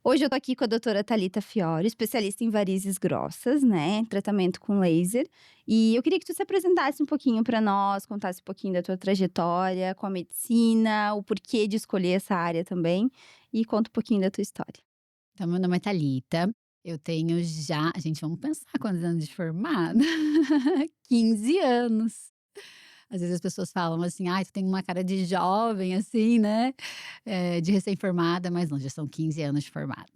Hoje eu tô aqui com a doutora Thalita Fiori, especialista em varizes grossas, né, tratamento com laser. E eu queria que tu se apresentasse um pouquinho para nós, contasse um pouquinho da tua trajetória com a medicina, o porquê de escolher essa área também, e conta um pouquinho da tua história. Então, meu nome é Thalita, eu tenho já gente, vamos pensar quantos anos de formada? 15 anos. Às vezes as pessoas falam assim: "Ai, tu tem uma cara de jovem, assim, né, de recém-formada", mas não, já são 15 anos de formada.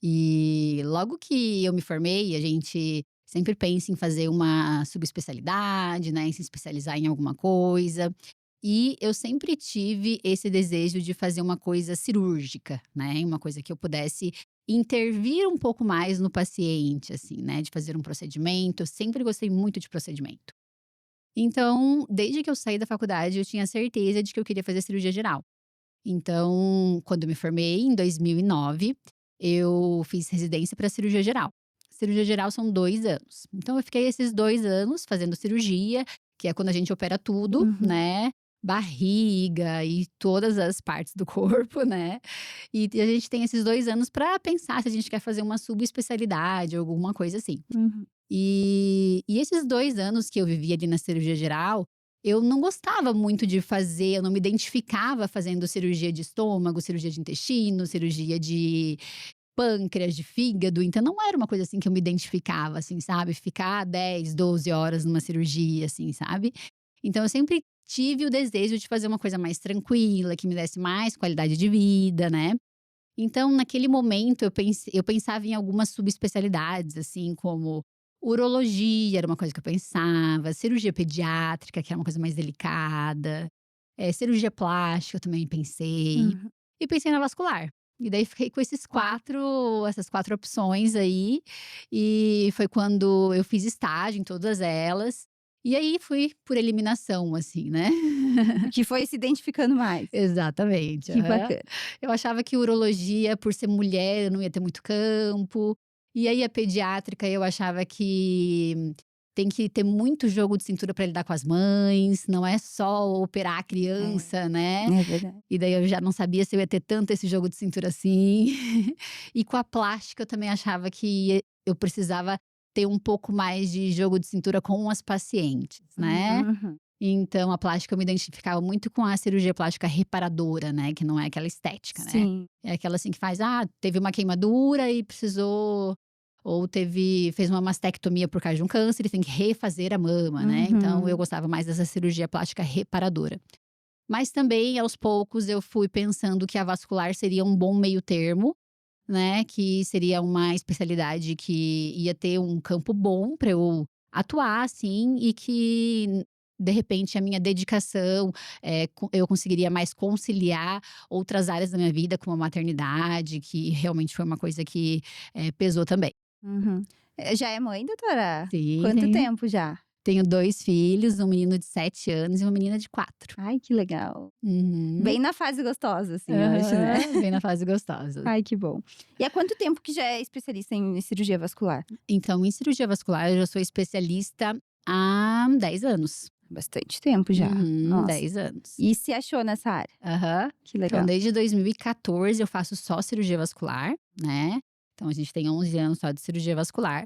E logo que eu me formei, a gente sempre pensa em fazer uma subespecialidade, né, em se especializar em alguma coisa. E eu sempre tive esse desejo de fazer uma coisa cirúrgica, né, uma coisa que eu pudesse intervir um pouco mais no paciente, assim, né, de fazer um procedimento. Eu sempre gostei muito de procedimento. Então, desde que eu saí da faculdade, eu tinha certeza de que eu queria fazer cirurgia geral. Então, quando eu me formei, em 2009, eu fiz residência para cirurgia geral. Cirurgia geral são 2 anos. Então eu fiquei esses 2 anos fazendo cirurgia, que é quando a gente opera tudo, Uhum. né, barriga e todas as partes do corpo, né. E a gente tem esses 2 anos para pensar se a gente quer fazer uma subespecialidade ou alguma coisa assim. Uhum. E esses 2 anos que eu vivi ali na cirurgia geral, eu não gostava muito de fazer, eu não me identificava fazendo cirurgia de estômago, cirurgia de intestino, cirurgia de pâncreas, de fígado, então não era uma coisa assim que eu me identificava, assim, sabe, ficar 10, 12 horas numa cirurgia, assim, sabe. Então eu sempre tive o desejo de fazer uma coisa mais tranquila, que me desse mais qualidade de vida, né. Então, naquele momento, eu pensava em algumas subespecialidades, assim, como urologia era uma coisa que eu pensava, cirurgia pediátrica, que é uma coisa mais delicada, cirurgia plástica eu também pensei, Uhum. e pensei na vascular. E daí fiquei com essas 4 opções aí, e foi quando eu fiz estágio em todas elas, e aí fui por eliminação, assim, né. O que foi se identificando mais. Exatamente, Que aham. bacana. Eu achava que urologia, por ser mulher, eu não ia ter muito campo. E aí a pediátrica eu achava que tem que ter muito jogo de cintura para lidar com as mães, não é só operar a É, criança, né. é verdade. E daí eu já não sabia se eu ia ter tanto esse jogo de cintura assim. E com a plástica eu também achava que eu precisava ter um pouco mais de jogo de cintura com as pacientes, né. Uhum. Então a plástica eu me identificava muito com a cirurgia plástica reparadora, né, que não é aquela estética, né. Sim. É aquela assim que faz, teve uma queimadura e precisou ou fez uma mastectomia por causa de um câncer e tem que refazer a mama, né, então eu Uhum. gostava mais dessa cirurgia plástica reparadora. Mas também aos poucos eu fui pensando que a vascular seria um bom meio termo, né, que seria uma especialidade que ia ter um campo bom para eu atuar, assim, e que, de repente, a minha dedicação, eu conseguiria mais conciliar outras áreas da minha vida, como a maternidade, que realmente foi uma coisa que, pesou também. Uhum. Já é mãe, doutora? Sim, Quanto tempo já? tenho 2 filhos, um menino de 7 anos e uma menina de 4. Ai, que legal. Uhum. Bem na fase gostosa, assim, eu acho, né. Aham, bem na fase gostosa. Ai, que bom. E há quanto tempo que já é especialista em cirurgia vascular? Então, em cirurgia vascular, eu já sou especialista há 10 anos. Bastante tempo já. Uhum, Nossa. 10 anos. E se achou nessa área? Aham. Que Então, legal. desde 2014 eu faço só cirurgia vascular, né. Então a gente tem 11 anos só de cirurgia vascular.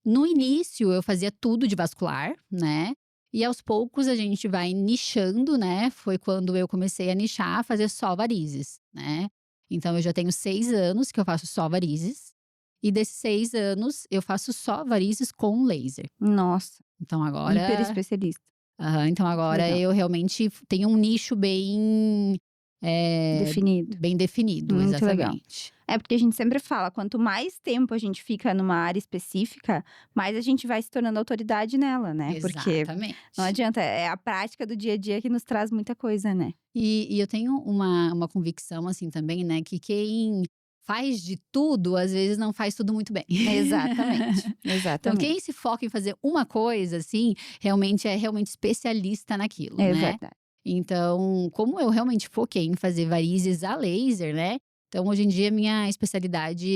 No início eu fazia tudo de vascular, né, e aos poucos a gente vai nichando, né, foi quando eu comecei a nichar, fazer só varizes, né. Então eu já tenho 6 anos que eu faço só varizes, e desses 6 anos eu faço só varizes com laser. Nossa, Então hiper agora especialista. então Que agora legal. eu realmente tenho um nicho Definido. bem definido, Muito legal. exatamente. É porque a gente sempre fala, quanto mais tempo a gente fica numa área específica, mais a gente vai se tornando autoridade nela, né, porque não Exatamente. adianta, é a prática do dia a dia que nos traz muita coisa, né. E eu tenho uma convicção, assim, também, né, que quem faz de tudo, às vezes não faz tudo muito bem. Exatamente, Então exatamente. quem se foca em fazer uma coisa, assim, realmente é realmente especialista naquilo, É né. verdade. Então, como eu realmente foquei em fazer varizes a laser, né, então hoje em dia minha especialidade,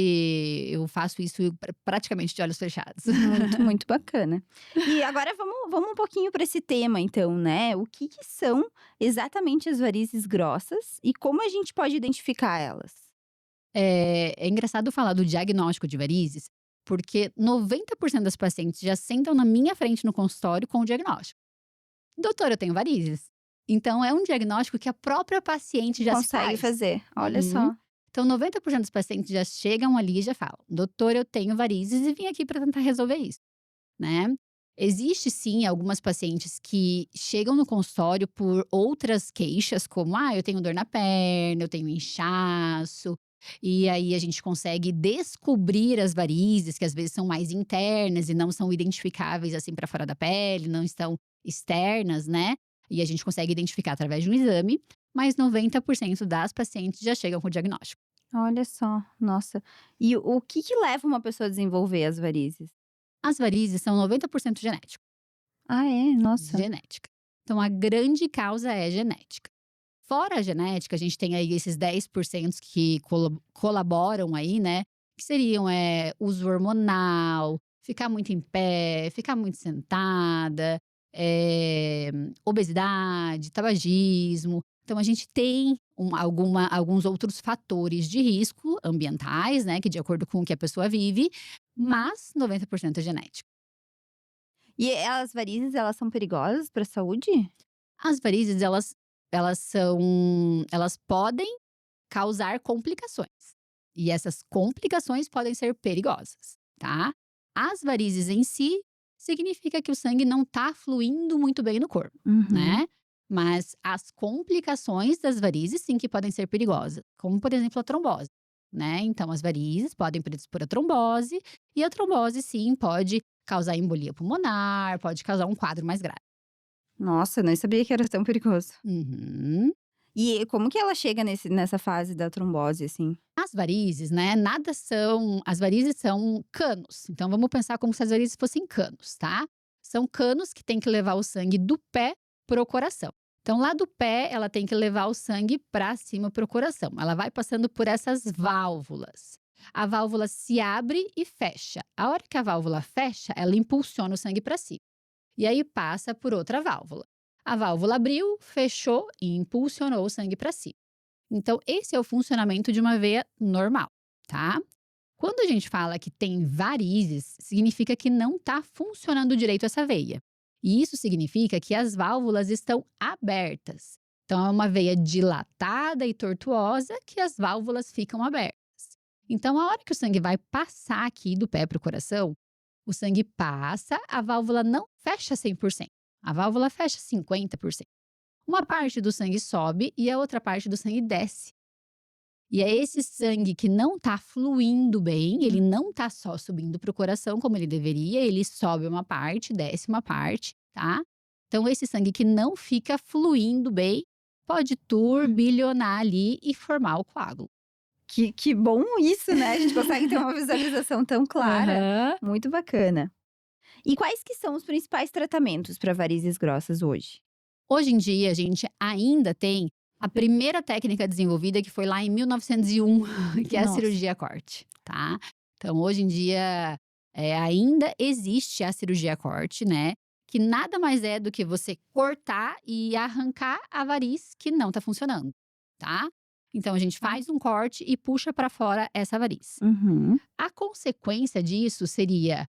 eu faço isso praticamente de olhos fechados. Muito, muito bacana. E agora vamos um pouquinho para esse tema então, né, o que que são exatamente as varizes grossas e como a gente pode identificar elas? É engraçado falar do diagnóstico de varizes, porque 90% das pacientes já sentam na minha frente no consultório com o diagnóstico. Doutor, eu tenho varizes. Então é um diagnóstico que a própria paciente já se Consegue faz. fazer, olha Uhum. só. Então 90% dos pacientes já chegam ali e já falam: "Doutor, eu tenho varizes e vim aqui para tentar resolver isso", né. Existe sim algumas pacientes que chegam no consultório por outras queixas, como: "Ah, eu tenho dor na perna, eu tenho inchaço", e aí a gente consegue descobrir as varizes, que às vezes são mais internas e não são identificáveis, assim, para fora da pele, não estão externas, né, e a gente consegue identificar através de um exame, mas 90% das pacientes já chegam com o diagnóstico. Olha só, nossa. E o que que leva uma pessoa a desenvolver as varizes? As varizes são 90% genético. Ah, é? Nossa. Genética. Então a grande causa é genética. Fora a genética, a gente tem aí esses 10% que colaboram aí, né, que seriam, uso hormonal, ficar muito em pé, ficar muito sentada, obesidade, tabagismo. Então a gente tem alguns outros fatores de risco ambientais, né, que de acordo com o que a pessoa vive, mas 90% é genético. E as varizes, elas são perigosas para a saúde? As varizes elas podem causar complicações, e essas complicações podem ser perigosas, tá. As varizes em si, significa que o sangue não tá fluindo muito bem no corpo, Uhum. né. Mas as complicações das varizes sim que podem ser perigosas, como por exemplo a trombose, né. Então as varizes podem predispor a trombose, e a trombose sim pode causar embolia pulmonar, pode causar um quadro mais grave. Nossa, nem sabia que era tão perigoso. Uhum. E como que ela chega nessa fase da trombose, assim? As varizes, né, nada são as varizes são canos, então vamos pensar como se as varizes fossem canos, tá. São canos que têm que levar o sangue do pé para o coração. Então lá do pé, ela tem que levar o sangue para cima para o coração, ela vai passando por essas válvulas. A válvula se abre e fecha. A hora que a válvula fecha, ela impulsiona o sangue para cima. E aí passa por outra válvula. A válvula abriu, fechou e impulsionou o sangue para cima. Então, esse é o funcionamento de uma veia normal, tá? Quando a gente fala que tem varizes, significa que não está funcionando direito essa veia. E isso significa que as válvulas estão abertas. Então, é uma veia dilatada e tortuosa que as válvulas ficam abertas. Então, a hora que o sangue vai passar aqui do pé para o coração, o sangue passa, a válvula não fecha 100%. A válvula fecha 50%. Uma parte do sangue sobe e a outra parte do sangue desce. E é esse sangue que não está fluindo bem, ele não está só subindo para o coração como ele deveria, ele sobe uma parte, desce uma parte, tá? Então esse sangue que não fica fluindo bem, pode turbilhonar ali e formar o coágulo. Que bom isso, né, a gente consegue ter uma visualização tão clara. Aham. Muito bacana. E quais que são os principais tratamentos para varizes grossas hoje? Hoje em dia a gente ainda tem a primeira técnica desenvolvida que foi lá em 1901, que é a Nossa. cirurgia corte, tá. Então hoje em dia, ainda existe a cirurgia corte, né, que nada mais é do que você cortar e arrancar a variz que não tá funcionando, tá. Então a gente faz um corte e puxa para fora essa variz. Uhum. A consequência disso seria,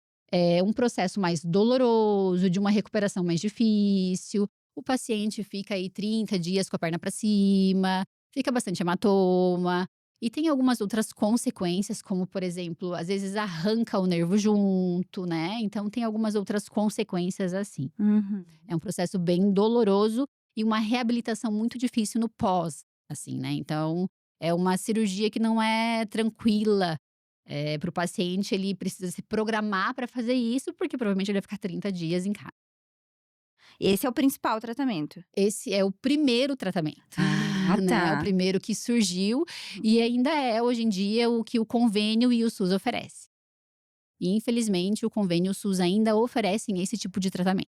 um processo mais doloroso, de uma recuperação mais difícil. O paciente fica aí 30 dias com a perna para cima, fica bastante hematoma, e tem algumas outras consequências, como por exemplo, às vezes arranca o nervo junto, né, então tem algumas outras consequências assim. Uhum. É um processo bem doloroso e uma reabilitação muito difícil no pós, assim, né, então é uma cirurgia que não é tranquila, para o paciente, ele precisa se programar para fazer isso, porque provavelmente ele vai ficar 30 dias em casa. Esse é o principal tratamento? Esse é o primeiro tratamento, Ah, né, é o tá. primeiro que surgiu e ainda é hoje em dia o que o convênio e o SUS oferece. E infelizmente o convênio e o SUS ainda oferecem esse tipo de tratamento.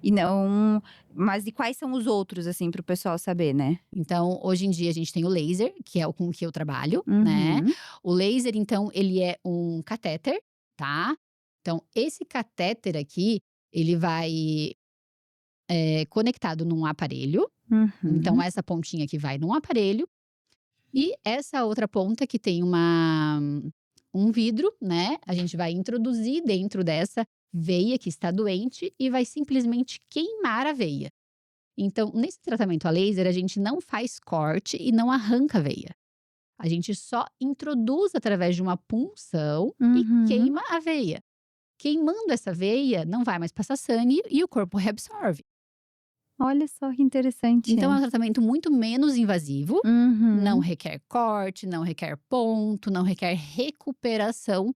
E não mas e quais são os outros, assim, para o pessoal saber, né? Então, hoje em dia a gente tem o laser, que é o com que eu trabalho, né. Uhum. O laser então ele é um catéter, tá. Então esse catéter aqui, ele vai, conectado num aparelho, então Uhum. essa pontinha aqui vai num aparelho, E essa outra ponta que tem um vidro, né, a gente vai introduzir dentro dessa veia que está doente e vai simplesmente queimar a veia. Então, nesse tratamento a laser, a gente não faz corte e não arranca a veia. A gente só introduz através de uma punção e Uhum. queima a veia. Queimando essa veia, não vai mais passar sangue e o corpo reabsorve. Olha só que interessante. Então é um tratamento muito menos invasivo, não Uhum. requer corte, não requer ponto, não requer recuperação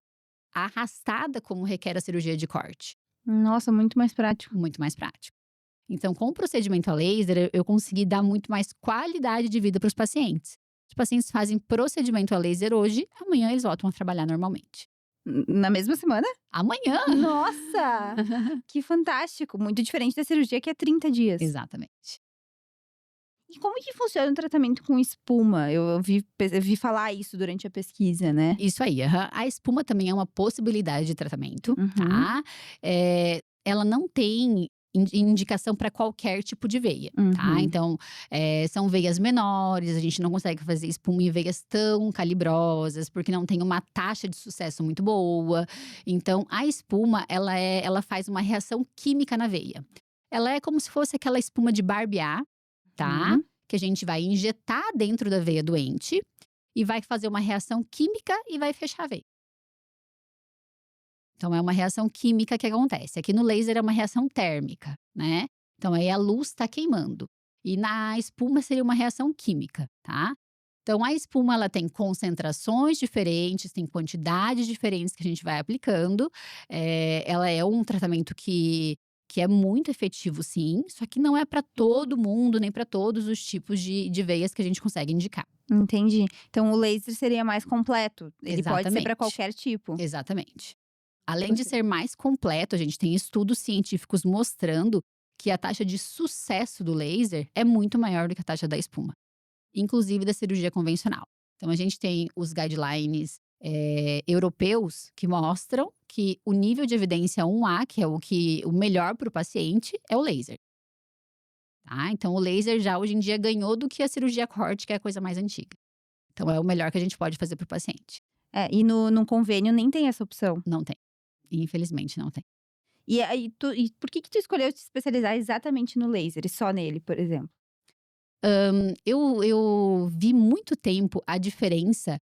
arrastada como requer a cirurgia de corte, Nossa, muito mais prático. muito mais prático. Então, com o procedimento a laser, eu consegui dar muito mais qualidade de vida para os pacientes. Os pacientes fazem procedimento a laser hoje, amanhã eles voltam a trabalhar normalmente. Na mesma semana? Amanhã! Nossa! Que fantástico! Muito diferente da cirurgia que é 30 dias. Exatamente. E como que funciona o tratamento com espuma? Eu vi falar isso durante a pesquisa, né. Isso aí, aham. A espuma também é uma possibilidade de tratamento, Uhum, tá? Ela não tem indicação para qualquer tipo de veia, tá? uhum. Então, são veias menores, a gente não consegue fazer espuma em veias tão calibrosas, porque não tem uma taxa de sucesso muito boa. Então, a espuma, ela faz uma reação química na veia. Ela é como se fosse aquela espuma de barbear, tá? Uhum. Que a gente vai injetar dentro da veia doente e vai fazer uma reação química e vai fechar a veia. Então é uma reação química que acontece. Aqui no laser é uma reação térmica, né. Então aí a luz está queimando. E na espuma seria uma reação química, tá. Então a espuma ela tem concentrações diferentes, tem quantidades diferentes que a gente vai aplicando. Ela é um tratamento que é muito efetivo sim, só que não é para todo mundo, nem para todos os tipos de veias que a gente consegue indicar. Entendi. Então o laser seria mais completo, ele pode ser para Exatamente, qualquer tipo. exatamente. Além de Você ser mais completo, a gente tem estudos científicos mostrando que a taxa de sucesso do laser é muito maior do que a taxa da espuma, inclusive da cirurgia convencional. Então a gente tem os guidelines, europeus que mostram que o nível de evidência 1A, que é o melhor para o paciente, é o laser, tá. Então o laser já hoje em dia ganhou do que a cirurgia corte, que é a coisa mais antiga. Então é o melhor que a gente pode fazer para o paciente. e no convênio nem tem essa opção. Não tem, infelizmente não tem. E por que tu escolheu se especializar exatamente no laser e só nele, por exemplo? Eu vi muito tempo a diferença,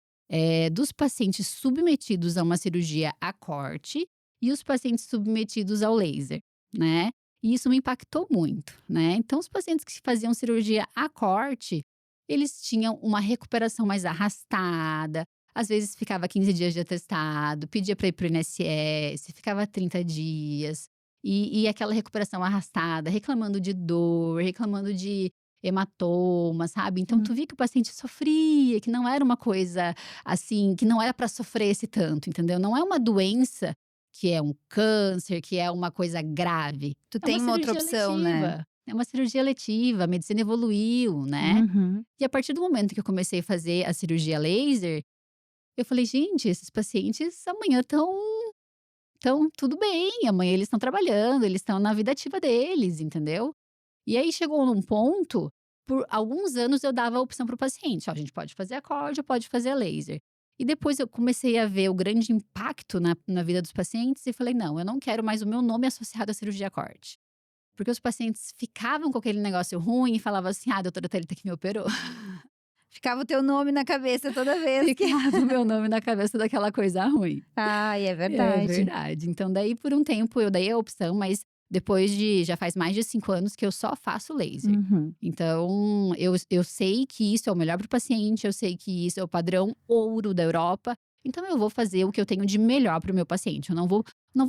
dos pacientes submetidos a uma cirurgia a corte e os pacientes submetidos ao laser, né. E isso me impactou muito, né. Então os pacientes que faziam cirurgia a corte, eles tinham uma recuperação mais arrastada, às vezes ficava 15 dias de atestado, pedia para ir para o INSS, ficava 30 dias, e aquela recuperação arrastada, reclamando de dor, reclamando de hematoma, sabe. Então Hum, tu via que o paciente sofria, que não era uma coisa, assim, que não era para sofrer esse tanto, entendeu. Não é uma doença que é um câncer, que é uma coisa grave, tu é uma tem uma outra cirurgia opção, né? letiva, é uma cirurgia letiva, a medicina evoluiu, né. Uhum. E a partir do momento que eu comecei a fazer a cirurgia laser, eu falei: "Gente, esses pacientes amanhã estão tudo bem, amanhã eles estão trabalhando, eles estão na vida ativa deles", entendeu. E aí chegou num ponto, por alguns anos eu dava a opção para o paciente: "Ó, a gente pode fazer a corte ou pode fazer a laser". E depois eu comecei a ver o grande impacto na vida dos pacientes e falei: "Não, eu não quero mais o meu nome associado à cirurgia corte". Porque os pacientes ficavam com aquele negócio ruim e falavam assim: "Ah, a doutora Thalita que me operou". Ficava o teu nome na cabeça toda vez que Ficava o meu nome na cabeça daquela coisa ruim. ai, é É verdade. verdade. Então daí por um tempo eu dei a opção, mas depois de já faz mais de 5 anos que eu só faço laser. Uhum. Então eu sei que isso é o melhor para o paciente, eu sei que isso é o padrão ouro da Europa, então eu vou fazer o que eu tenho de melhor para o meu paciente, eu não vou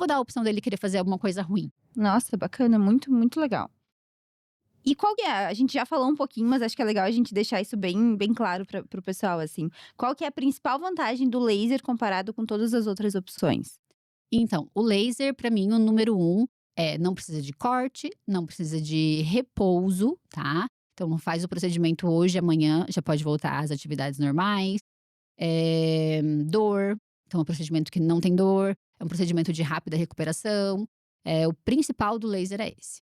dar a opção dele querer fazer alguma coisa ruim. Nossa, bacana, muito, muito legal. E qual que é a gente já falou um pouquinho, mas acho que é legal a gente deixar isso bem claro para o pessoal, assim. Qual que é a principal vantagem do laser comparado com todas as outras opções? Então, o laser para mim o número um é não precisa de corte, não precisa de repouso, tá. Então faz o procedimento hoje, amanhã já pode voltar às atividades normais. Dor, então é um procedimento que não tem dor, é um procedimento de rápida recuperação, o principal do laser é esse.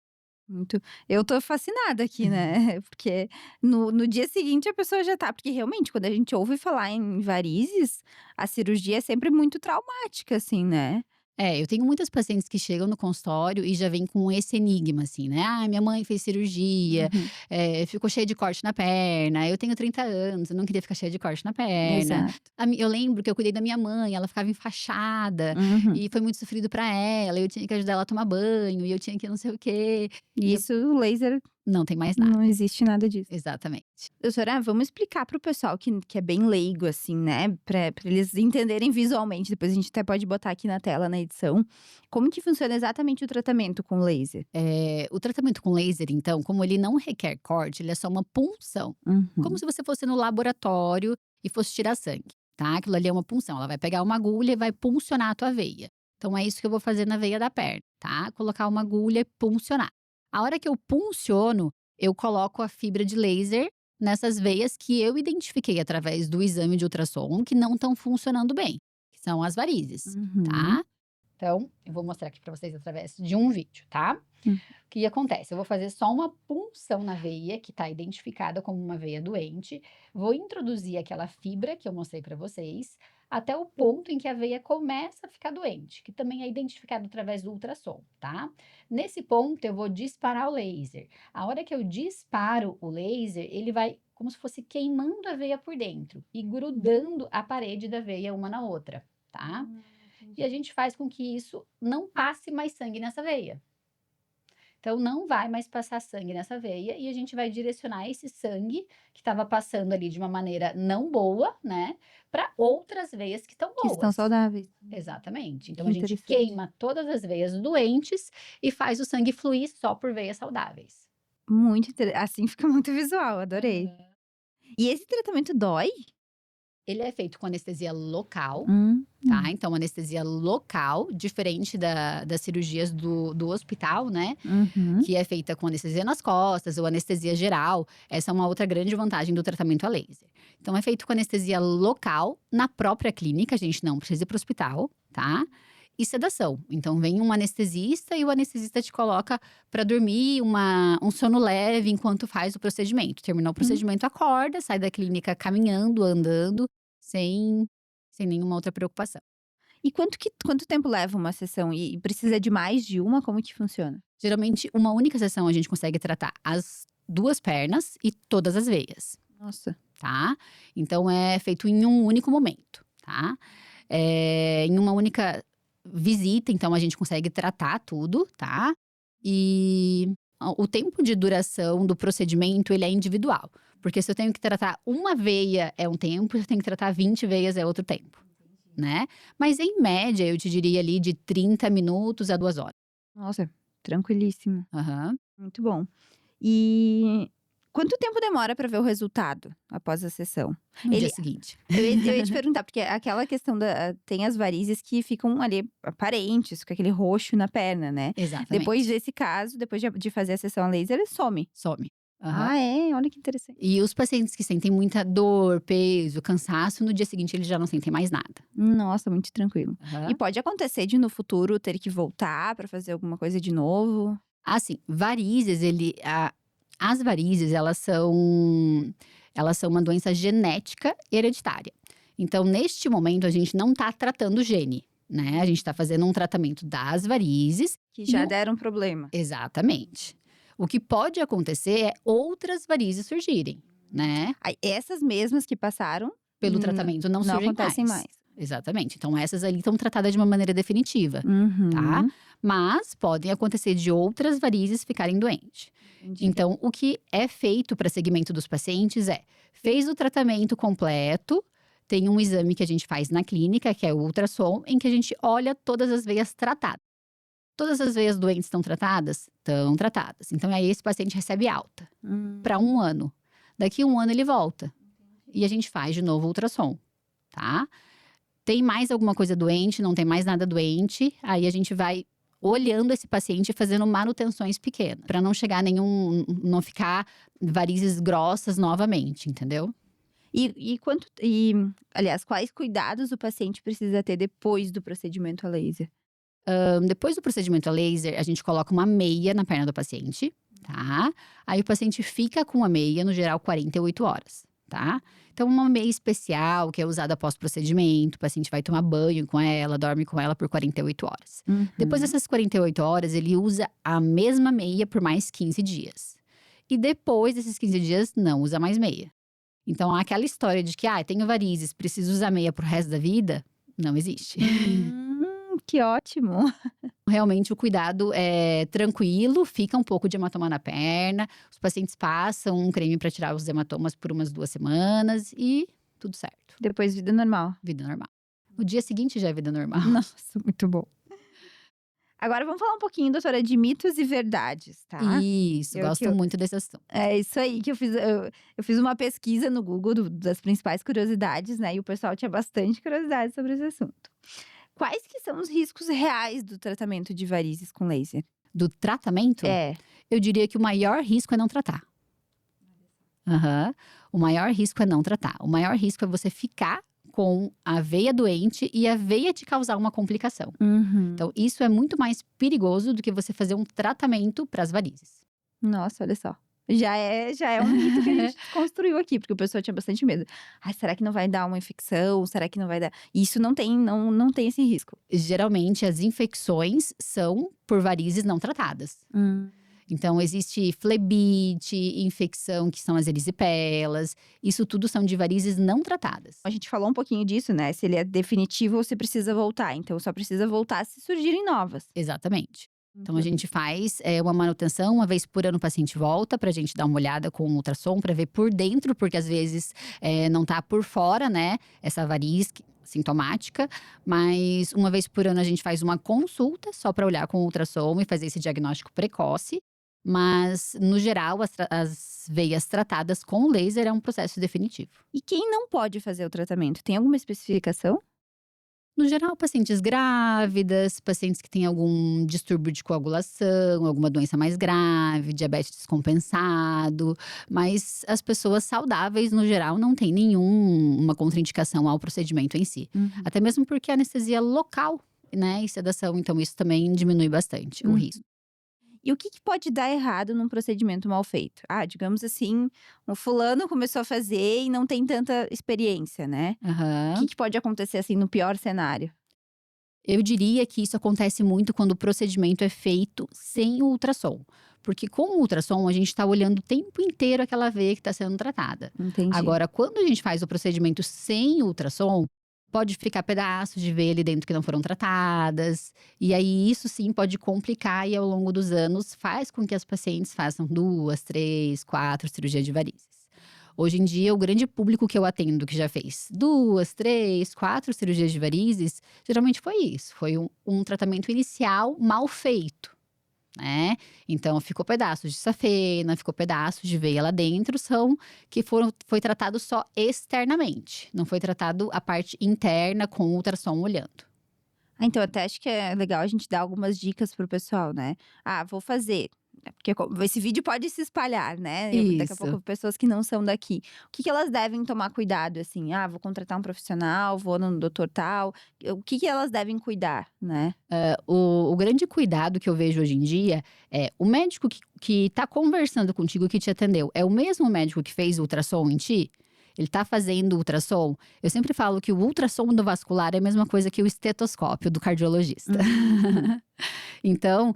Muito. Eu tô fascinada aqui, né, porque no dia seguinte a pessoa já tá porque realmente quando a gente ouve falar em varizes, a cirurgia é sempre muito traumática, assim, né. É, eu tenho muitas pacientes que chegam no consultório e já vêm com esse enigma, assim, né? "Ah, minha mãe fez cirurgia, Uhum. ficou cheia de corte na perna. Eu tenho 30 anos, eu não queria ficar cheia de corte na perna. Exato. Eu lembro que eu cuidei da minha mãe, ela ficava enfaixada Uhum. e foi muito sofrido pra ela. Eu tinha que ajudar ela a tomar banho e eu tinha que não sei o quê". E E eu isso o laser não tem mais nada. não existe nada disso. Exatamente. Doutora, vamos explicar para o pessoal que é bem leigo, assim, né, pra eles entenderem visualmente, depois a gente até pode botar aqui na tela na edição, como que funciona exatamente o tratamento com laser? O tratamento com laser, então, como ele não requer corte, ele é só uma punção. Como Uhum. se você fosse no laboratório e fosse tirar sangue, tá? Aquilo ali é uma punção. Ela vai pegar uma agulha e vai puncionar a tua veia. Então, é isso que eu vou fazer na veia da perna, tá? Colocar uma agulha e puncionar. A hora que eu punciono, eu coloco a fibra de laser nessas veias que eu identifiquei através do exame de ultrassom que não estão funcionando bem, que são as varizes, Uhum. tá? Então, eu vou mostrar aqui pra vocês através de um vídeo, tá? Hum. O que acontece? Eu vou fazer só uma punção na veia, que está identificada como uma veia doente. Vou introduzir aquela fibra que eu mostrei para vocês, até o ponto em que a veia começa a ficar doente, que também é identificado através do ultrassom, tá? Nesse ponto, eu vou disparar o laser. A hora que eu disparo o laser, ele vai como se fosse queimando a veia por dentro e grudando a parede da veia uma na outra, tá? E a gente faz com que isso não passe mais sangue nessa veia. Então, não vai mais passar sangue nessa veia e a gente vai direcionar esse sangue que estava passando ali de uma maneira não boa, né, para outras veias que estão Que estão boas. saudáveis. Exatamente. Então, Que a gente interessante. queima todas as veias doentes e faz o sangue fluir só por veias saudáveis. Muito assim fica muito visual, adorei. Aham. E esse tratamento dói? Ele é feito com anestesia local. Tá? Hum. Então, anestesia local, diferente das cirurgias do hospital, né? Uhum. Que é feita com anestesia nas costas ou anestesia geral. Essa é uma outra grande vantagem do tratamento a laser. Então, é feito com anestesia local, na própria clínica, a gente não precisa ir para o hospital, tá? E sedação. Então, vem um anestesista e o anestesista te coloca para dormir um sono leve enquanto faz o procedimento. Terminou o Hum. procedimento, acorda, sai da clínica caminhando, andando, sem, sem nenhuma outra preocupação. E quanto tempo leva uma sessão? E precisa de mais de uma? Como que funciona? Geralmente, uma única sessão a gente consegue tratar as 2 pernas e todas as veias, Nossa. tá? Então é feito em um único momento, tá? Em uma única visita, então a gente consegue tratar tudo, tá? E o tempo de duração do procedimento, ele é individual. Porque se eu tenho que tratar uma veia é um tempo, se eu tenho que tratar 20 veias é outro tempo, né? Mas em média, eu te diria ali de 30 minutos a 2 horas. Nossa, tranquilíssimo. Aham. Muito bom. E quanto tempo demora para ver o resultado após a sessão? No dia Ele seguinte. eu ia te perguntar, porque aquela questão tem as varizes que ficam ali aparentes, com aquele roxo na perna, né. Depois Exatamente. desse caso, depois de fazer a sessão a laser, ele some. Some. Aham. Ah, é? Olha que interessante. E os pacientes que sentem muita dor, peso, cansaço, no dia seguinte eles já não sentem mais nada. Nossa, muito tranquilo. E Aham. pode acontecer de no futuro ter que voltar para fazer alguma coisa de novo? Assim, varizes, as varizes, elas são uma doença genética hereditária. Então, neste momento, a gente não está tratando o gene, né? A gente está fazendo um tratamento das varizes Que e já deram problema? exatamente. O que pode acontecer é outras varizes surgirem, né? Aí essas mesmas que passaram, Pelo tratamento não não surgem acontecem mais. mais? Exatamente. Então essas ali estão tratadas de uma maneira definitiva, tá? Uhum. Mas podem acontecer de outras varizes ficarem doentes. Entendi. Então o que é feito para seguimento dos pacientes é: fez o tratamento completo, tem um exame que a gente faz na clínica, que é o ultrassom, em que a gente olha todas as veias tratadas. Todas as veias doentes estão tratadas? Estão tratadas. Então aí esse paciente recebe alta para Hum. 1 ano. Daqui a 1 ano ele volta e a gente faz de novo o ultrassom, tá? Tem mais alguma coisa doente, não tem mais nada doente, aí a gente vai olhando esse paciente e fazendo manutenções pequenas, para não chegar não ficar varizes grossas novamente, entendeu? Aliás, quais cuidados o paciente precisa ter depois do procedimento a laser? Depois do procedimento a laser, a gente coloca uma meia na perna do paciente, tá? Aí o paciente fica com a meia, no geral, 48 horas, tá? Então, uma meia especial que é usada após procedimento, o paciente vai tomar banho com ela, dorme com ela por 48 horas. Depois Uhum. dessas 48 horas, ele usa a mesma meia por mais 15 dias. E depois desses 15 dias, não usa mais meia. Então, aquela história de que, tenho varizes, preciso usar meia pro resto da vida, não existe. Que ótimo. Realmente o cuidado é tranquilo, fica um pouco de hematoma na perna, os pacientes passam um creme para tirar os hematomas por umas 2 semanas e tudo certo, Depois vida normal. vida normal. No dia seguinte já é vida normal. Nossa, muito bom. Agora vamos falar um pouquinho, doutora, de mitos e verdades, tá? Isso, Eu que gosto eu muito desse assunto. É isso aí que eu fiz uma pesquisa no Google das principais curiosidades, né, e o pessoal tinha bastante curiosidade sobre esse assunto. Quais que são os riscos reais do tratamento de varizes com laser? Do tratamento, É. eu diria que o maior risco é não tratar. Aham. O maior risco é não tratar. O maior risco é você ficar com a veia doente e a veia te causar uma complicação. Uhum. Então, isso é muito mais perigoso do que você fazer um tratamento para as varizes. Nossa, olha só. Já é um mito que a gente desconstruiu aqui, porque o pessoal tinha bastante medo. "Ai, será que não vai dar uma infecção? Será que não vai dar?" Isso não tem esse risco. Geralmente, as infecções são por varizes não tratadas. Hum. Então, existe flebite, infecção que são as erisipelas. Isso tudo são de varizes não tratadas. A gente falou um pouquinho disso, né, se ele é definitivo ou se precisa voltar. Então só precisa voltar se surgirem novas. Exatamente. Então, a Uhum. gente faz uma manutenção, uma vez por ano o paciente volta pra gente dar uma olhada com o ultrassom pra ver por dentro, porque às vezes não tá por fora, né, essa variz sintomática. Mas uma vez por ano a gente faz uma consulta só pra olhar com o ultrassom e fazer esse diagnóstico precoce. Mas, no geral, as veias tratadas com laser é um processo definitivo. E quem não pode fazer o tratamento, tem alguma especificação? No geral, pacientes grávidas, pacientes que têm algum distúrbio de coagulação, alguma doença mais grave, diabetes descompensado. Mas as pessoas saudáveis, no geral, não têm nenhuma contraindicação ao procedimento em si. Uhum. Até mesmo porque a anestesia local, né, e sedação, então isso também diminui bastante o Uhum. risco. E o que pode dar errado num procedimento mal feito? Digamos assim, um fulano começou a fazer e não tem tanta experiência, né? O Aham. que pode acontecer, assim, no pior cenário? Eu diria que isso acontece muito quando o procedimento é feito sem o ultrassom. Porque com o ultrassom, a gente está olhando o tempo inteiro aquela veia que está sendo tratada. Entendi. Agora, quando a gente faz o procedimento sem ultrassom, pode ficar pedaços de veia ali dentro que não foram tratadas. E aí, isso sim pode complicar e ao longo dos anos faz com que as pacientes façam 2, 3, 4 cirurgias de varizes. Hoje em dia, o grande público que eu atendo que já fez 2, 3, 4 cirurgias de varizes, geralmente foi isso. Foi um tratamento inicial mal feito, né? Então, ficou pedaços de safena, ficou pedaços de veia lá dentro, foi tratado só externamente. Não foi tratado a parte interna com ultrassom olhando. Então até acho que é legal a gente dar algumas dicas pro pessoal, né. Vou fazer, porque esse vídeo pode se espalhar, né, daqui a Isso. pouco pessoas que não são daqui. O que elas devem tomar cuidado, assim? Vou contratar um profissional, vou no doutor tal. O que elas devem cuidar, né? O grande cuidado que eu vejo hoje em dia é o médico que tá conversando contigo, que te atendeu, é o mesmo médico que fez o ultrassom em ti? Ele tá fazendo ultrassom? Eu sempre falo que o ultrassom do vascular é a mesma coisa que o estetoscópio do cardiologista. Uhum. Então,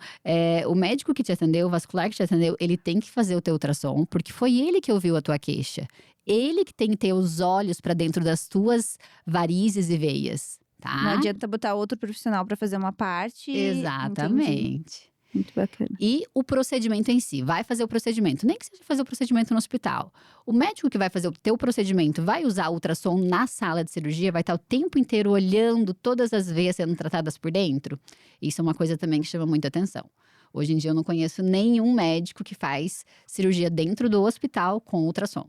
o médico que te atendeu, o vascular que te atendeu, ele tem que fazer o teu ultrassom, porque foi ele que ouviu a tua queixa. Ele que tem que ter os olhos para dentro das tuas varizes e veias, Não tá? adianta botar outro profissional pra fazer uma parte. Entendi. Exatamente. Muito bacana. E o procedimento em si, vai fazer o procedimento, nem que seja fazer o procedimento no hospital. O médico que vai fazer o teu procedimento vai usar ultrassom na sala de cirurgia, vai estar o tempo inteiro olhando todas as veias sendo tratadas por dentro. Isso é uma coisa também que chama muita atenção. Hoje em dia eu não conheço nenhum médico que faz cirurgia dentro do hospital com ultrassom.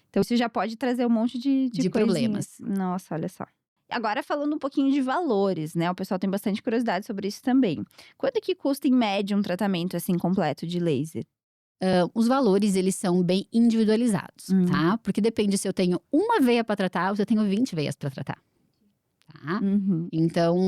Então isso já pode trazer um monte de De coisinhas. problemas. Nossa, olha só. Agora falando um pouquinho de valores, né, o pessoal tem bastante curiosidade sobre isso também. Quanto que custa em média um tratamento, assim, completo de laser? Os valores, eles são bem individualizados, Hum. tá? Porque depende se eu tenho uma veia para tratar ou se eu tenho 20 veias para tratar. tá? Uhum. Então,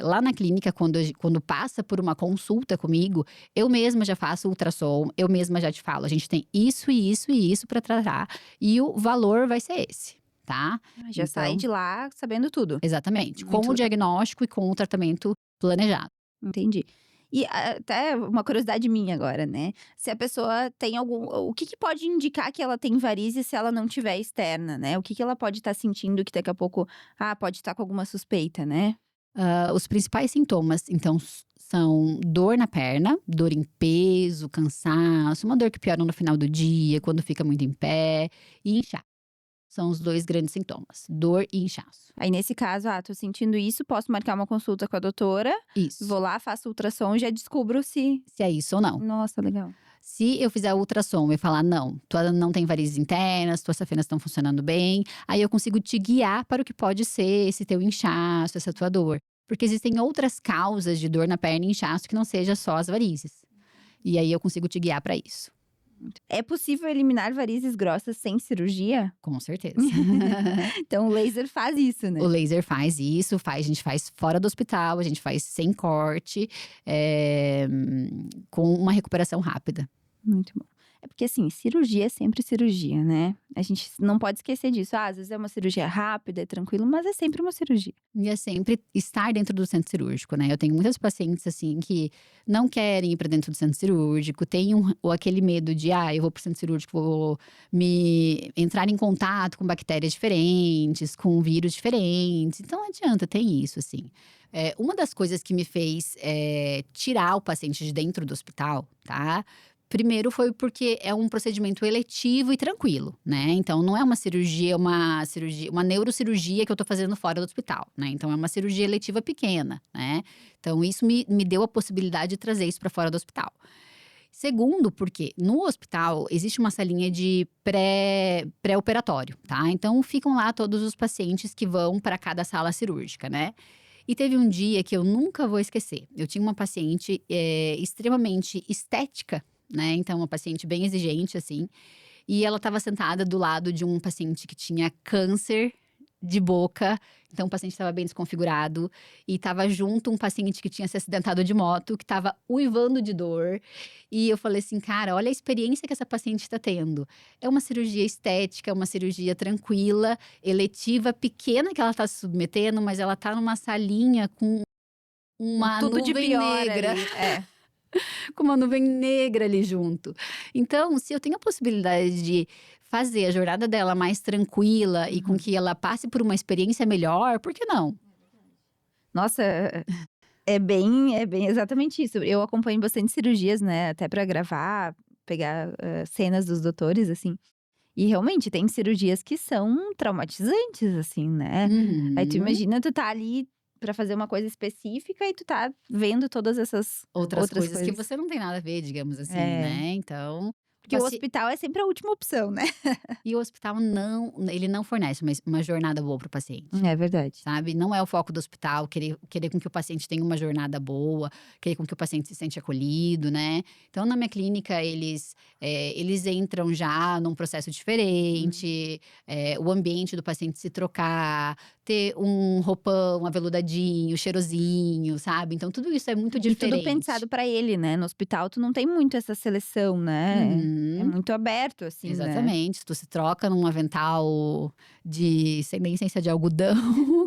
lá na clínica, quando passa por uma consulta comigo, eu mesma já faço ultrassom, eu mesma já te falo: "A gente tem isso e isso e isso pra tratar, e o valor vai ser esse", tá? Ah, já sai Então de lá sabendo tudo. exatamente, com Muito o legal. diagnóstico e com o tratamento planejado. Entendi. E até uma curiosidade minha agora, né, se a pessoa tem o que que pode indicar que ela tem varizes se ela não tiver externa, né? O que que ela pode estar sentindo que daqui a pouco, pode estar com alguma suspeita, né? Os principais sintomas, então, são dor na perna, dor em peso, cansaço, uma dor que piora no final do dia, quando fica muito em pé, e inchaço. São os 2 grandes sintomas, dor e inchaço. Aí nesse caso, tô sentindo isso, posso marcar uma consulta com a doutora, Isso, vou lá, faço ultrassom e já descubro se se é isso ou não. nossa, legal. Se eu fizer ultrassom e falar: "Não, tu não tem varizes internas, tuas safenas estão funcionando bem", aí eu consigo te guiar para o que pode ser esse teu inchaço, essa tua dor. Porque existem outras causas de dor na perna e inchaço que não seja só as varizes. E aí eu consigo te guiar para isso, É possível eliminar varizes grossas sem cirurgia? com certeza. Então o laser faz isso, O né? laser faz isso, a gente faz fora do hospital, a gente faz sem corte, com uma recuperação rápida. Muito bom. É porque, assim, cirurgia é sempre cirurgia, né? A gente não pode esquecer disso. Às vezes é uma cirurgia rápida, é tranquilo, mas é sempre uma cirurgia. E é sempre estar dentro do centro cirúrgico, né. Eu tenho muitas pacientes, assim, que não querem ir para dentro do centro cirúrgico, têm ou aquele medo de: "Ah, eu vou para o centro cirúrgico, vou me entrar em contato com bactérias diferentes, com vírus diferentes", então não adianta, tem isso, assim. Uma das coisas que me fez, tirar o paciente de dentro do hospital, tá, primeiro foi porque é um procedimento eletivo e tranquilo, né, então não é uma neurocirurgia que eu tô fazendo fora do hospital, né, então é uma cirurgia eletiva pequena, né, então isso me deu a possibilidade de trazer isso para fora do hospital. Segundo, porque no hospital existe uma salinha de pré-operatório, tá, então ficam lá todos os pacientes que vão para cada sala cirúrgica, né. E teve um dia que eu nunca vou esquecer. Eu tinha uma paciente, extremamente estética, né, então uma paciente bem exigente, assim, e ela estava sentada do lado de um paciente que tinha câncer de boca, então o paciente estava bem desconfigurado, e estava junto um paciente que tinha se acidentado de moto, que estava uivando de dor, e eu falei assim: "Cara, olha a experiência que essa paciente está tendo. É uma cirurgia estética, é uma cirurgia tranquila, eletiva, pequena que ela está se submetendo, mas ela está numa salinha com Com uma tudo de nuvem pior negra". ali. É. Com uma nuvem negra ali junto. Então, se eu tenho a possibilidade de fazer a jornada dela mais tranquila e com Uhum. que ela passe por uma experiência melhor, por que não? Nossa, é bem exatamente isso. Eu acompanho bastante cirurgias, né, até pra gravar, pegar, cenas dos doutores, assim. E realmente tem cirurgias que são traumatizantes, assim, né. Aí tu Uhum. imagina tu tá ali pra fazer uma coisa específica e tu tá vendo todas essas Outras outras coisas que coisas. você não tem nada a ver, digamos assim, É, né. Então, o porque o paci hospital é sempre a última opção, né. e o hospital ele não fornece uma jornada boa para o paciente. É verdade. Sabe, não é o foco do hospital querer com que o paciente tenha uma jornada boa, querer com que o paciente se sente acolhido, né. Então na minha clínica eles entram já num processo Hum. diferente, o ambiente do paciente se trocar, ter um roupão aveludadinho, cheirosinho, sabe, então tudo isso é muito E tudo diferente. pensado pra ele, né, no hospital tu não tem muito essa seleção, né, é Uhum. muito aberto, assim, né. Exatamente, tu se troca num avental de sem nem ciência de algodão,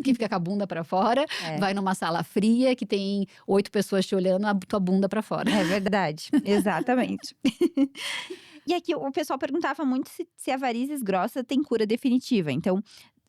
que fica com a bunda pra fora, É, vai numa sala fria que tem 8 pessoas te olhando, a tua bunda pra fora. é verdade, exatamente. E aqui o pessoal perguntava muito se a varizes grossa tem cura definitiva, então,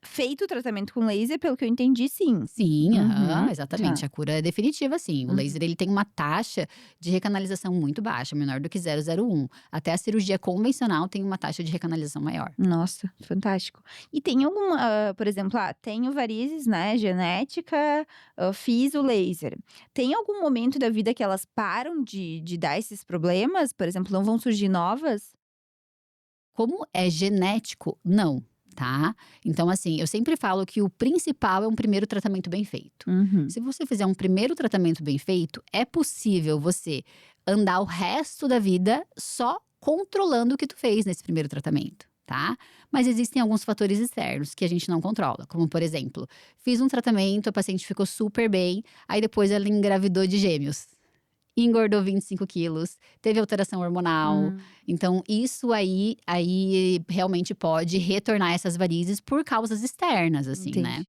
feito o tratamento com laser, pelo que eu entendi, sim. Sim, aham, Uhum, exatamente, tá. a cura é definitiva sim, o Uhum. laser ele tem uma taxa de recanalização muito baixa, menor do que 0,01. Até a cirurgia convencional tem uma taxa de recanalização maior. Nossa, fantástico. E tem alguma, por exemplo, tenho varizes, né, genética, fiz o laser. Tem algum momento da vida que elas param de dar esses problemas? Por exemplo, não vão surgir novas? Como é genético, não, tá? Então, assim, eu sempre falo que o principal é um primeiro tratamento bem feito. Uhum. Se você fizer um primeiro tratamento bem feito, é possível você andar o resto da vida só controlando o que tu fez nesse primeiro tratamento, tá? Mas existem alguns fatores externos que a gente não controla, como por exemplo, fiz um tratamento, a paciente ficou super bem, aí depois ela engravidou de gêmeos. Engordou 25 quilos, teve alteração hormonal. Hum, Então, isso aí realmente pode retornar essas varizes por causas externas, assim, né? entendi.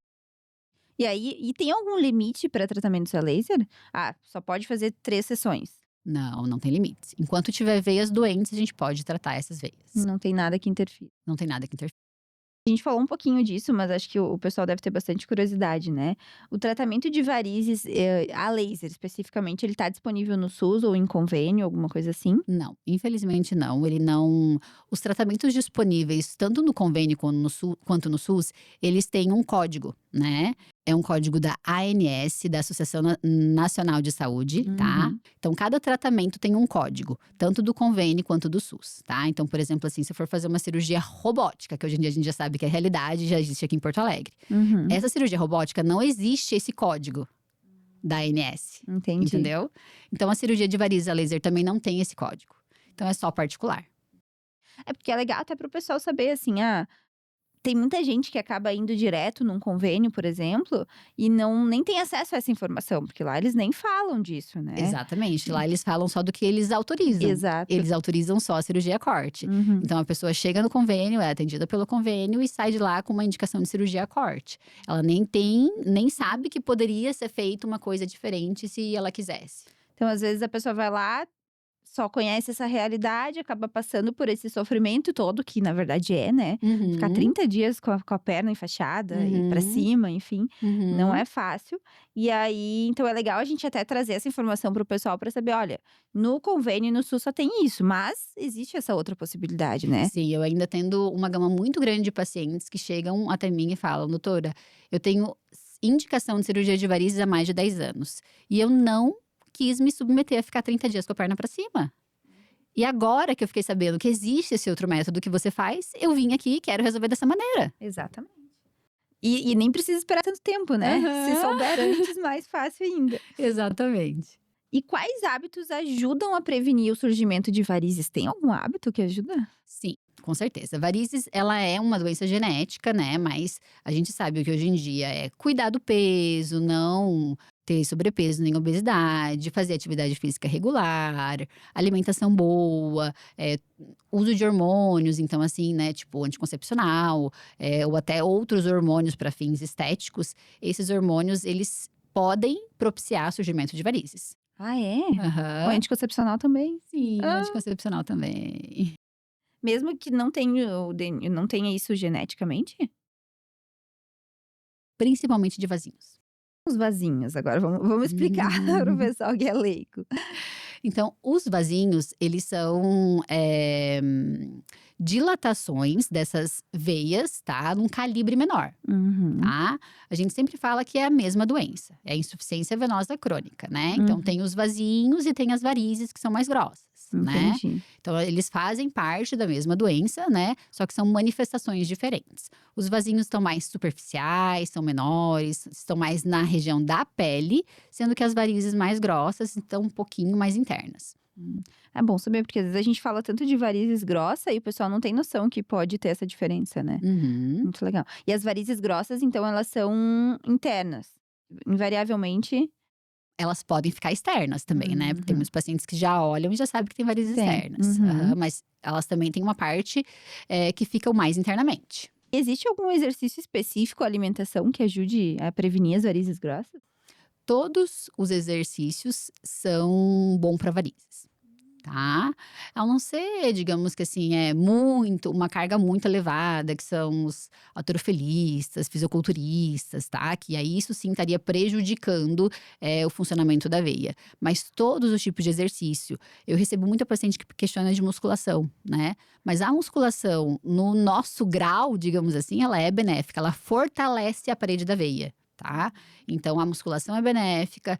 E aí, tem algum limite para tratamento a laser? Ah, só pode fazer 3 sessões. Não, não tem limites. Enquanto tiver veias doentes, a gente pode tratar essas veias. Não tem nada que interfira. Não tem nada que interfira. A gente falou um pouquinho disso, mas acho que o pessoal deve ter bastante curiosidade, né. O tratamento de varizes, a laser especificamente, ele tá disponível no SUS ou em convênio, alguma coisa assim? Não, infelizmente não. Ele não. Os tratamentos disponíveis, tanto no convênio quanto no SUS, eles têm um código, né? É um código da ANS, da Associação Nacional de Saúde, tá? Uhum. Então, cada tratamento tem um código, tanto do convênio quanto do SUS, tá? Então, por exemplo, assim, se for fazer uma cirurgia robótica, que hoje em dia a gente já sabe que é realidade, já existe aqui em Porto Alegre. Uhum. Essa cirurgia robótica não existe esse código da ANS, Entendi. entendeu? Então a cirurgia de varizes a laser também não tem esse código. Então é só particular. É porque é legal até para o pessoal saber, assim, tem muita gente que acaba indo direto num convênio, por exemplo, e não nem tem acesso a essa informação, porque lá eles nem falam disso, né. Exatamente. Lá eles falam só do que eles autorizam. Exato. Eles autorizam só a cirurgia corte. Uhum. Então a pessoa chega no convênio, é atendida pelo convênio e sai de lá com uma indicação de cirurgia corte. Ela nem sabe que poderia ser feita uma coisa diferente se ela quisesse. Então, às vezes, a pessoa vai lá, só conhece essa realidade, acaba passando por esse sofrimento todo, que na verdade é, né. Ficar Uhum, 30 dias com a perna enfaixada e pra uhum, cima, enfim, não uhum. é fácil. E aí, então é legal a gente até trazer essa informação para o pessoal para saber: "Olha, no convênio e no SUS só tem isso, mas existe essa outra possibilidade, né". Sim, eu ainda tendo uma gama muito grande de pacientes que chegam até mim e falam: "Doutora, eu tenho indicação de cirurgia de varizes há mais de 10 anos, e eu não quis me submeter a ficar 30 dias com a perna pra cima. E agora que eu fiquei sabendo que existe esse outro método que você faz, eu vim aqui e quero resolver dessa maneira". Exatamente. E nem precisa esperar tanto tempo, né. Se souber Aham. antes, mais fácil ainda. Exatamente. E quais hábitos ajudam a prevenir o surgimento de varizes? Tem algum hábito que ajuda? Sim, com certeza. Varizes, ela é uma doença genética, né, mas a gente sabe que hoje em dia é cuidar do peso, não ter sobrepeso nem obesidade, fazer atividade física regular, alimentação boa, uso de hormônios, então assim, né, tipo anticoncepcional, ou até outros hormônios para fins estéticos. Esses hormônios, eles podem propiciar surgimento de varizes. Ah, é? O Aham. anticoncepcional também? Sim, o Ah, anticoncepcional também. mesmo que não tenha isso geneticamente? Principalmente de vasinhos. Os vasinhos, agora vamos explicar para o pessoal que é leigo. Então, os vasinhos, eles são, dilatações dessas veias, tá, num calibre menor, Uhum, tá. A gente sempre fala que é a mesma doença, é a insuficiência venosa crônica, né. Então uhum, tem os vasinhos e tem as varizes que são mais grossas, né. entendi. Então eles fazem parte da mesma doença, né, só que são manifestações diferentes. Os vasinhos estão mais superficiais, são menores, estão mais na região da pele, sendo que as varizes mais grossas estão um pouquinho mais internas. Hum. É bom saber, porque às vezes a gente fala tanto de varizes grossa e o pessoal não tem noção que pode ter essa diferença, né. Uhum. Muito legal. E as varizes grossas, então, elas são internas? Invariavelmente. Elas podem ficar externas também, né, porque tem Uhum. muitos pacientes que já olham e já sabem que tem varizes Tem. externas. Uhum. Aham, mas elas também têm uma parte, que ficam mais internamente. Existe algum exercício específico, alimentação, que ajude a prevenir as varizes grossas? Todos os exercícios são bom para varizes. Tá? A não ser, digamos que assim, é muito uma carga muito elevada, que são os halterofilistas, fisiculturistas, tá? Que aí isso sim estaria prejudicando, o funcionamento da veia. Mas todos os tipos de exercício, eu recebo muita paciente que questiona de musculação, né? Mas a musculação, no nosso grau, digamos assim, ela é benéfica, ela fortalece a parede da veia. Tá? Então a musculação é benéfica,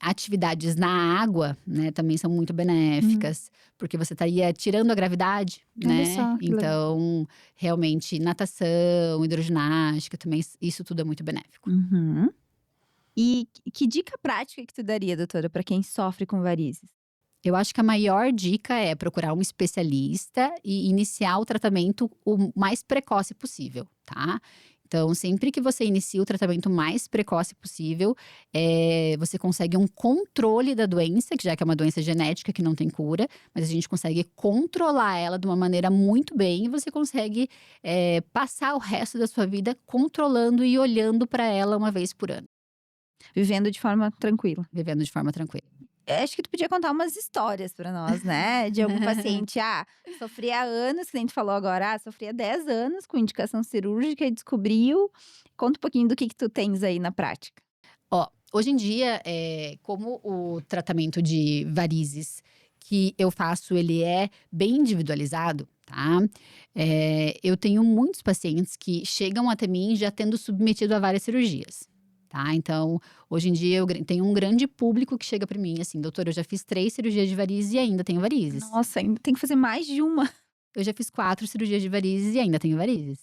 atividades na água, né, também são muito Hum. benéficas, porque você estaria tirando a gravidade, Olha né. só, que legal. Então, realmente natação, hidroginástica também isso tudo é muito benéfico. Uhum. E que dica prática que tu daria, doutora, para quem sofre com varizes? Eu acho que a maior dica é procurar um especialista e iniciar o tratamento o mais precoce possível, tá? Então, sempre que você inicia o tratamento mais precoce possível, você consegue um controle da doença, que já que é uma doença genética que não tem cura, mas a gente consegue controlar ela de uma maneira muito bem e você consegue passar o resto da sua vida controlando e olhando para ela uma vez por ano, Vivendo de forma tranquila. vivendo de forma tranquila. Acho que tu podia contar umas histórias pra nós, né, de algum paciente, sofria há anos, que nem tu falou agora, sofria 10 anos com indicação cirúrgica e descobriu. Conta um pouquinho do que tu tens aí na prática. Ó, hoje em dia, como o tratamento de varizes que eu faço, ele é bem individualizado, tá? Eu tenho muitos pacientes que chegam até mim já tendo submetido a várias cirurgias, tá? Então, hoje em dia tenho um grande público que chega para mim assim: "Doutora, eu já fiz 3 cirurgias de varizes e ainda tenho varizes. Nossa, ainda tem que fazer mais de uma. Eu já fiz 4 cirurgias de varizes e ainda tenho varizes".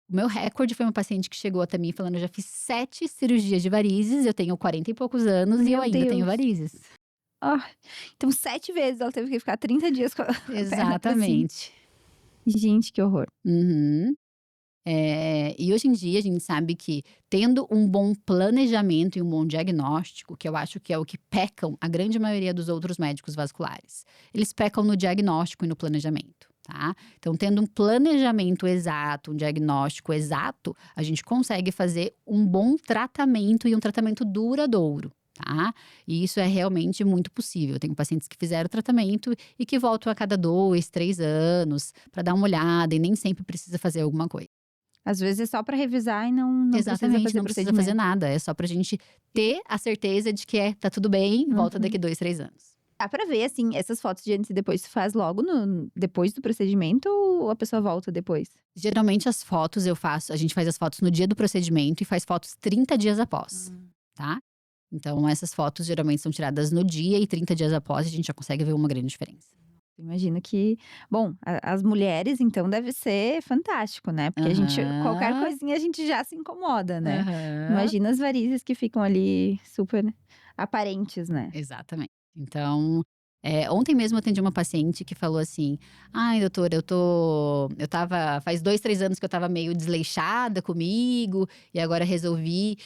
O meu recorde foi uma paciente que chegou até mim falando: "Eu já fiz 7 cirurgias de varizes, eu tenho 40 e poucos anos e eu Meu ainda tenho Deus. varizes". Ah, então 7 vezes ela teve que ficar 30 dias com a perna pra cima. Exatamente. Gente, que horror. Uhum. E hoje em dia a gente sabe que tendo um bom planejamento e um bom diagnóstico, que eu acho que é o que pecam a grande maioria dos outros médicos vasculares. Eles pecam no diagnóstico e no planejamento, tá? Então, tendo um planejamento exato, um diagnóstico exato, a gente consegue fazer um bom tratamento e um tratamento duradouro. Tá? E isso é realmente muito possível. Eu tenho pacientes que fizeram o tratamento e que voltam a cada 2, 3 anos para dar uma olhada e nem sempre precisa fazer alguma coisa. Às vezes é só pra revisar e não precisa Exatamente, fazer não precisa fazer procedimento. nada, é só pra gente ter a certeza de que tá tudo bem, volta Uhum. daqui 2, 3 anos. Dá pra ver, assim, essas fotos de antes e depois, tu faz logo depois do procedimento ou a pessoa volta depois? Geralmente as fotos a gente faz as fotos no dia do procedimento e faz fotos 30 dias após, tá? Então essas fotos geralmente são tiradas no dia e 30 dias após a gente já consegue ver uma grande diferença. Imagino que bom, as mulheres então deve ser fantástico, né, porque a gente qualquer Aham, coisinha a gente já se incomoda, né. aham. Imagina as varizes que ficam ali super aparentes, né. Exatamente. Então, ontem mesmo eu atendi uma paciente que falou assim: "Ai, doutora, eu estava faz 2, 3 anos que eu estava meio desleixada comigo, e agora resolvi,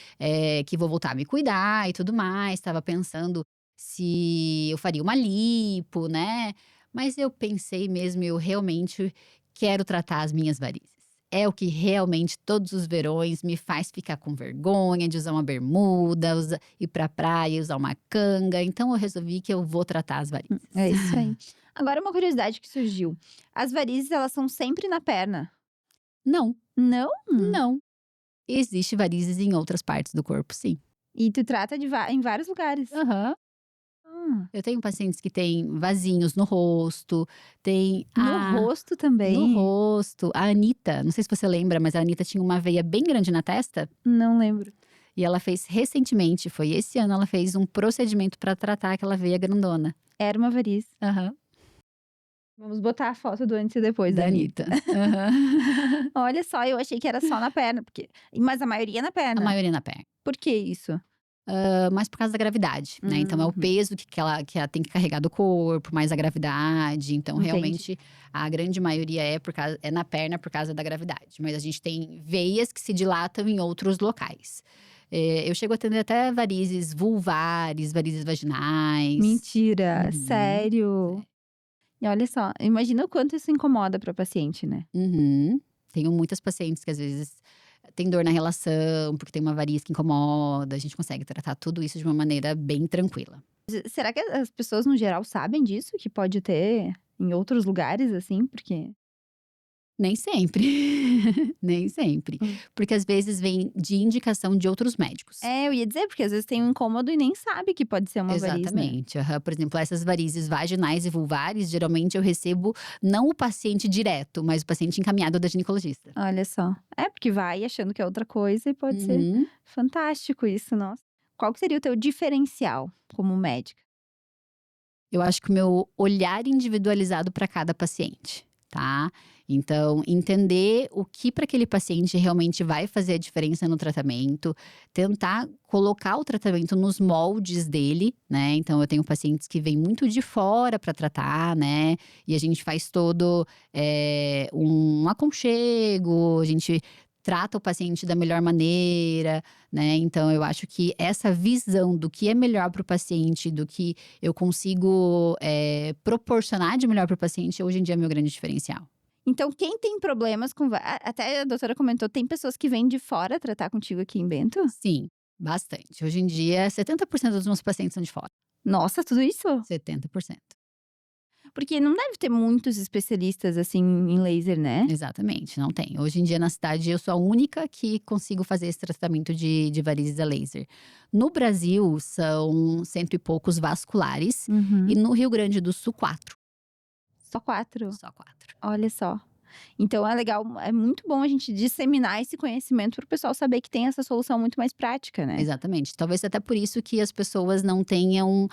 que vou voltar a me cuidar e tudo mais. Estava pensando se eu faria uma lipo, né, mas eu pensei mesmo, eu realmente quero tratar as minhas varizes. É o que realmente todos os verões me faz ficar com vergonha de usar uma bermuda, ir pra praia, usar uma canga, então eu resolvi que eu vou tratar as varizes". É isso aí. Agora uma curiosidade que surgiu, as varizes elas são sempre na perna? Não, Não? não. Existe varizes em outras partes do corpo, sim. E tu trata em vários lugares? Aham. Hã. Eu tenho pacientes que têm vasinhos no rosto, tem No a rosto no também? rosto. A Anitta, não sei se você lembra, mas a Anitta tinha uma veia bem grande na testa, Não lembro. e ela fez recentemente, foi esse ano, ela fez um procedimento pra tratar aquela veia grandona. Era uma variz. Aham. Vamos botar a foto do antes e depois da Da Anitta. Anitta. Aham. Olha só, eu achei que era só na perna, mas a maioria é na A perna. maioria na perna. Por que isso? Mais por causa da gravidade, né, então é o Uhum, peso que ela tem que carregar do corpo, mais a gravidade, então entendi. realmente a grande maioria é na perna por causa da gravidade, mas a gente tem veias que se dilatam em outros locais. Eu chego a atender até varizes vulvares, varizes vaginais. Mentira, Uhum. sério? E olha só, imagina o quanto isso incomoda para paciente, né. Uhum. Tenho muitas pacientes que às vezes têm dor na relação, porque tem uma variz que incomoda, a gente consegue tratar tudo isso de uma maneira bem tranquila. Será que as pessoas no geral sabem disso, que pode ter em outros lugares, assim? Porque Nem sempre, nem sempre, Hum. porque às vezes vem de indicação de outros médicos. É, eu ia dizer, porque às vezes tem um incômodo e nem sabe que pode ser uma variz, né. Exatamente, aham. Por exemplo, essas varizes vaginais e vulvares, geralmente eu recebo não o paciente direto, mas o paciente encaminhado da ginecologista. Olha só. É, porque vai achando que é outra coisa e pode ser Uhum. fantástico isso, nossa. Qual que seria o teu diferencial como médica? Eu acho que o meu olhar individualizado para cada paciente, tá? Então, entender o que para aquele paciente realmente vai fazer a diferença no tratamento, tentar colocar o tratamento nos moldes dele, né? Então, eu tenho pacientes que vêm muito de fora para tratar, né? E a gente faz todo um aconchego, a gente trata o paciente da melhor maneira, né? Então, eu acho que essa visão do que é melhor para o paciente, do que eu consigo proporcionar de melhor para o paciente, hoje em dia é meu grande diferencial. Então, quem tem problemas com até a doutora comentou, tem pessoas que vêm de fora tratar contigo aqui em Bento? Sim, bastante. Hoje em dia, 70% dos meus pacientes são de fora. Nossa, tudo isso? 70%. Porque não deve ter muitos especialistas, assim, em laser, né? Exatamente, não tem. Hoje em dia, na cidade, eu sou a única que consigo fazer esse tratamento de varizes a laser. No Brasil, são cento e poucos vasculares. E Uhum. no Rio Grande do Sul, 4. Só 4? Só 4. Olha só. Então é legal, é muito bom a gente disseminar esse conhecimento para o pessoal saber que tem essa solução muito mais prática, né? Exatamente. Talvez até por isso que as pessoas não tenham,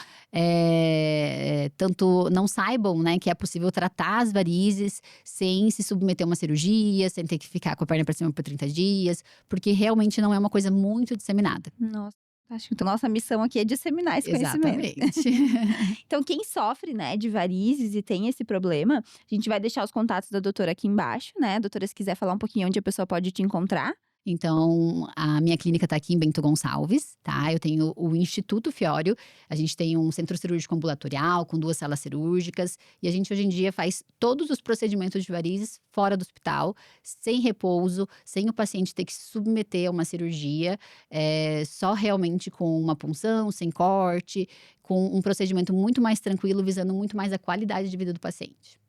tanto não saibam, né, que é possível tratar as varizes sem se submeter a uma cirurgia, sem ter que ficar com a perna para cima por 30 dias, porque realmente não é uma coisa muito disseminada. Nossa, acho que a nossa missão aqui é disseminar esse conhecimento. Exatamente. Então, quem sofre, né, de varizes e tem esse problema, a gente vai deixar os contatos da doutora aqui embaixo, né? Doutora, se quiser falar um pouquinho onde a pessoa pode te encontrar. Então, a minha clínica está aqui em Bento Gonçalves, tá? Eu tenho o Instituto Fiório, a gente tem um centro cirúrgico ambulatorial com 2 salas cirúrgicas e a gente hoje em dia faz todos os procedimentos de varizes fora do hospital, sem repouso, sem o paciente ter que se submeter a uma cirurgia, só realmente com uma punção, sem corte, com um procedimento muito mais tranquilo, visando muito mais a qualidade de vida do paciente.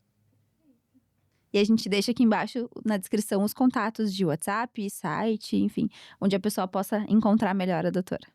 E a gente deixa aqui embaixo na descrição os contatos de WhatsApp, site, enfim, onde a pessoa possa encontrar melhor a doutora.